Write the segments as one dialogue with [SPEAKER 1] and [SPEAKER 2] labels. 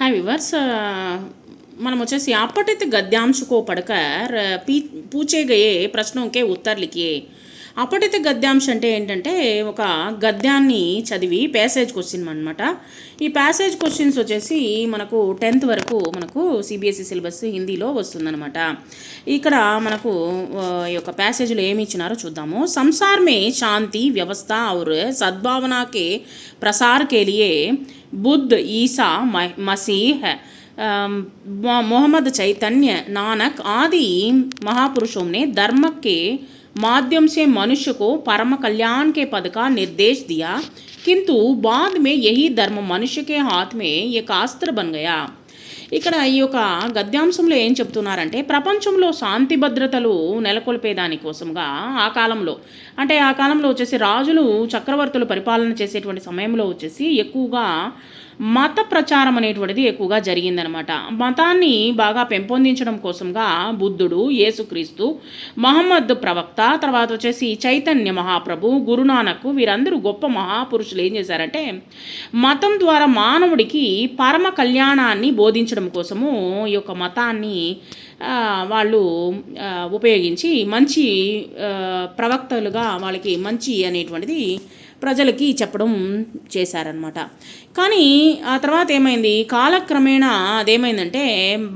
[SPEAKER 1] हाय viewers మనం వచ్చేసి आपठित गद्यांश को पढ़कर पूछे गए प्रश्नों के उत्तर लिखिए. అపఠిత గద్యాంశ అంటే ఏంటంటే ఒక గద్యాన్ని చదివి ప్యాసేజ్ క్వశ్చన్ అనమాట. ఈ ప్యాసేజ్ క్వశ్చన్స్ వచ్చేసి మనకు 10th వరకు మనకు సిబిఎస్ఈ సిలబస్ హిందీలో వస్తుందన్నమాట. ఇక్కడ మనకు ఈ యొక్క ప్యాసేజ్లో ఏమి ఇచ్చినారో చూద్దాము. సంసార్ మే శాంతి వ్యవస్థ और सद्भावना के प्रसार के लिए बुद्ध, ईसा मसीह, मोहम्मद, चैतन्य, नानक आदि महापुरुषों ने धर्म के माध्यम से मनुष्य को परम कल्याण के पद का निर्देश दिया, किंतु बाद में यही धर्म मनुष्य के हाथ में एक अस्त्र बन गया. ఇక్కడ ఈ యొక్క గద్యాంశంలో ఏం చెప్తున్నారంటే ప్రపంచంలో శాంతి భద్రతలు నెలకొల్పేదానికోసంగా ఆ కాలంలో వచ్చేసి రాజులు చక్రవర్తులు పరిపాలన చేసేటువంటి సమయంలో వచ్చేసి ఎక్కువగా మత ప్రచారం అనేటువంటిది ఎక్కువగా జరిగిందనమాట. మతాన్ని బాగా పెంపొందించడం కోసంగా బుద్ధుడు, యేసుక్రీస్తు, మహమ్మద్ ప్రవక్త, తర్వాత వచ్చేసి చైతన్య మహాప్రభు, గురునానక్ వీరందరూ గొప్ప మహాపురుషులు ఏం చేశారంటే మతం ద్వారా మానవుడికి పరమ కళ్యాణాన్ని బోధించడం కోసము ఈ యొక్క మతాన్ని వాళ్ళు ఉపయోగించి మంచి ప్రవక్తలుగా వాళ్ళకి మంచి అనేటువంటిది ప్రజలకి చెప్పడం చేశారనమాట. కానీ ఆ తర్వాత ఏమైంది, కాలక్రమేణా అదేమైందంటే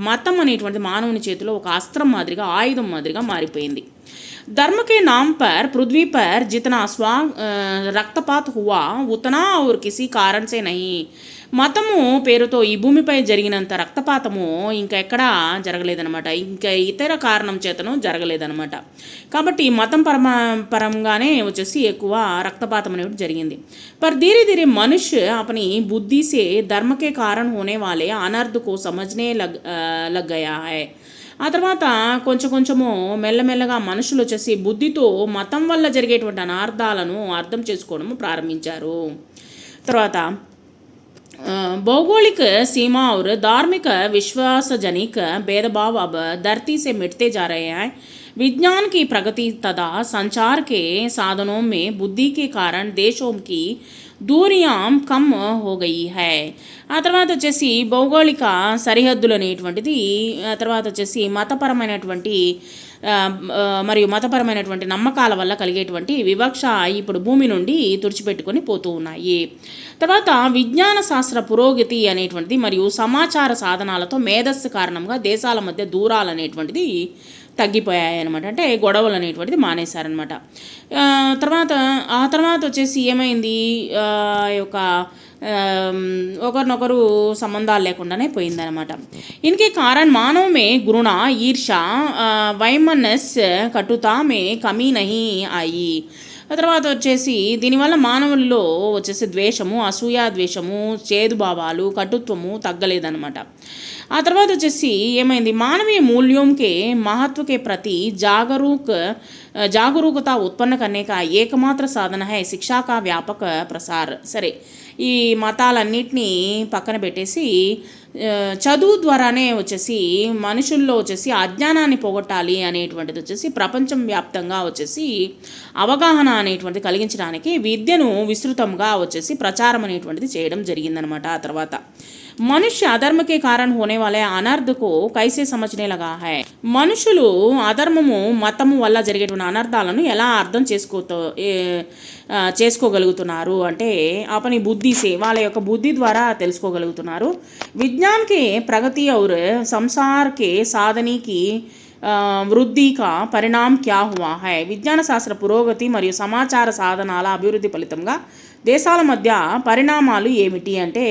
[SPEAKER 1] మతం అనేటువంటిది మానవుని చేతిలో ఒక అస్త్రం మాదిరిగా, ఆయుధం మాదిరిగా మారిపోయింది. धर्म के नाम पर पृथ्वी पर जितना रक्तपात हुआ उतना और किसी कारण से नहीं. మతము పేరుతో ఈ భూమిపై జరిగినంత రక్తపాతము ఇంకా ఎక్కడా జరగలేదనమాట, ఇంకా ఇతర కారణం చేతను జరగలేదనమాట. కాబట్టి మతం పరంగానే వచ్చేసి ఎక్కువ రక్తపాతం అనేది జరిగింది. पर धीरे धीरे मनुष्य अपनी बुद्धि से धर्म के कारण होने वाले अनर्थ को समझने लग गया है. ఆ తర్వాత కొంచెము మెల్లమెల్లగా మనుషులు వచ్చేసి బుద్ధితో మతం వల్ల జరిగేటువంటి అనార్థాలను అర్థం చేసుకోవడము ప్రారంభించారు. తర్వాత भौगोलिक सीमा और धार्मिक विश्वासजनिक भेदभाव अब धरती से मिटते जा रहे हैं. विज्ञान की प्रगति तथा संचार के साधनों में बुद्धि के कारण देशों की दूरियां कम हो गई है. ఆ తర్వాత వచ్చేసి భౌగోళిక సరిహద్దులు అనేటువంటిది, ఆ తర్వాత వచ్చేసి మతపరమైనటువంటి నమ్మకాల వల్ల కలిగేటువంటి వివక్ష ఇప్పుడు భూమి నుండి తుడిచిపెట్టుకొని పోతూ ఉన్నాయి. తర్వాత విజ్ఞాన శాస్త్ర పురోగతి అనేటువంటిది మరియు సమాచార సాధనాలతో మేధస్సు కారణంగా దేశాల మధ్య దూరాలు అనేటువంటిది తగ్గిపోయాయి అనమాట. అంటే గొడవలు అనేటువంటిది మానేశారనమాట. ఆ తర్వాత వచ్చేసి ఏమైంది, యొక్క ఒకరినొకరు సంబంధాలు లేకుండానే పోయిందనమాట. ఇన్కే కారణ్ మానవ మే గురుణ, ఈర్ష, వైమనస్, కటుతా మే కమీ నహీ ఆయి. తర్వాత వచ్చేసి దీనివల్ల మానవుల్లో వచ్చేసి ద్వేషము, అసూయ ద్వేషము, చేదు భావాలు, కటుత్వము తగ్గలేదన్నమాట. ఆ తర్వాత వచ్చేసి ఏమైంది, మానవీయ మూల్యంకే మహత్వకే ప్రతి జాగరూకత उत्पन्न करने का एकमात्र साधन है शिक्षा का व्यापक प्रसार. సరే, ఈ మతాలన్నిటినీ పక్కన పెట్టేసి చదువు ద్వారానే వచ్చేసి మనుషుల్లో వచ్చేసి అజ్ఞానాన్ని పోగొట్టాలి అనేటువంటిది వచ్చేసి ప్రపంచం వ్యాప్తంగా వచ్చేసి అవగాహన అనేటువంటిది కలిగించడానికి విద్యను విస్తృతంగా వచ్చేసి ప్రచారం అనేటువంటిది చేయడం జరిగిందనమాట. ఆ తర్వాత మనుష్య అధర్మ के कारण होने वाले अनर्थ को कैसे समझने लगा है. మనుషులు అధర్మము మతము వల్ల జరిగేటువంటి అనర్థాలను ఎలా అర్థం చేసుకోగలుగుతున్నారు అంటే अपनी बुद्धि से వాళ్ళ యొక్క బుద్ధి ద్వారా తెలుసుకోగలుగుతున్నారు. विज्ञान के प्रगति और संसार के साधने की వృద్ధి కా పరిణామం క్యా హువా హై. విజ్ఞాన శాస్త్ర పురోగతి మరియు సమాచార సాధనాల అభివృద్ధి ఫలితంగా దేశాల మధ్య పరిణామాలు ఏమిటి అంటే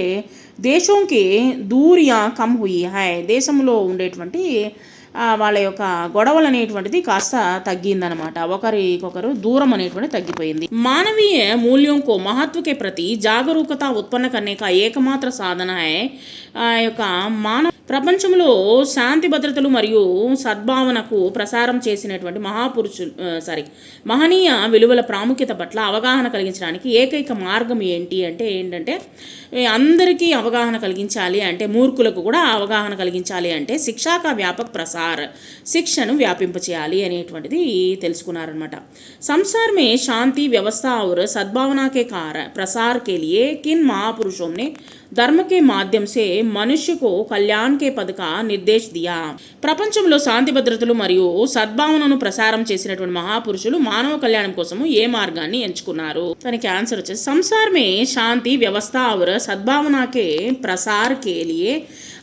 [SPEAKER 1] దేశంకి దూరియా కమ్ హుయి హై. దేశంలో ఉండేటువంటి వాళ్ళ యొక్క గొడవలు అనేటువంటిది కాస్త తగ్గిందనమాట, ఒకరికొకరు దూరం అనేటువంటిది తగ్గిపోయింది. మానవీయ మూల్యం కో మహత్వకే ప్రతి జాగరూకత ఉత్పన్న करने का एकमात्र సాధన హై. ఆ యొక్క ప్రపంచంలో శాంతి భద్రతలు మరియు సద్భావనకు ప్రసారం చేసినటువంటి మహనీయ విలువల ప్రాముఖ్యత పట్ల అవగాహన కలిగించడానికి ఏకైక మార్గం ఏంటంటే అందరికీ అవగాహన కలిగించాలి అంటే, మూర్ఖులకు కూడా అవగాహన కలిగించాలి అంటే శిక్షాక వ్యాపక ప్రసార్, శిక్షను వ్యాపింపచేయాలి అనేటువంటిది తెలుసుకున్నారనమాట. సంసార్ మే శాంతి వ్యవస్థ और सद्भावना के प्रसार के लिए किन महापुरुषों ने ధర్మ కే మాధ్యం సే మనుష్యకు కళ్యాణ్ కే పథ కా నిర్దేశ్ దియా. ప్రపంచంలో శాంతి భద్రతలు మరియు సద్భావనను ప్రసారం చేసినటువంటి మహాపురుషులు మానవ కళ్యాణం కోసము ఏ మార్గాన్ని ఎంచుకున్నారు? దానికి ఆన్సర్ వచ్చేసి సంసార్ మే శాంతి వ్యవస్థ और సద్భావన కే ప్రసార్ కే లియే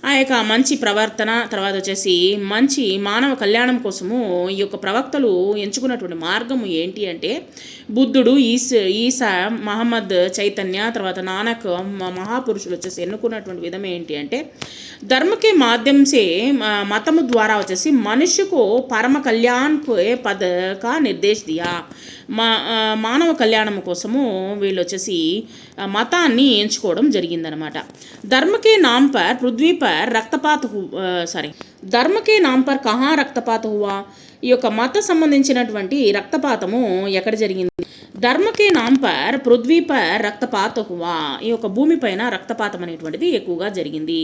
[SPEAKER 1] ఆ యొక్క మంచి ప్రవర్తన, తర్వాత వచ్చేసి మంచి మానవ కళ్యాణం కోసము ఈ యొక్క ప్రవక్తలు ఎంచుకున్నటువంటి మార్గము ఏంటి అంటే బుద్ధుడు, ఈసా, మహమ్మద్, చైతన్య, తర్వాత నానక్ మహాపురుషులు వచ్చేసి ఎన్నుకున్నటువంటి విధం ఏంటి అంటే ధర్మకే మాధ్యం సే మతము ద్వారా వచ్చేసి మనుష్యకు పరమ కళ్యాణ్ పద కా నిర్దేశ్ దియా. మానవ కళ్యాణం కోసము వీళ్ళు వచ్చేసి మతాన్ని ఎంచుకోవడం జరిగిందనమాట. ధర్మకే నామ్ పర్ పృథ్వీ పర్ రక్తపాత ధర్మకే నామ్ పర్ కహా రక్తపాత హువా. ఈ యొక్క మత సంబంధించినటువంటి రక్తపాతము ఎక్కడ జరిగింది? ధర్మకే నామ్ పర్ పృథ్వీ పర్ రక్తపాత హువా. ఈ యొక్క భూమిపైన రక్తపాతం అనేటువంటిది ఎక్కువగా జరిగింది.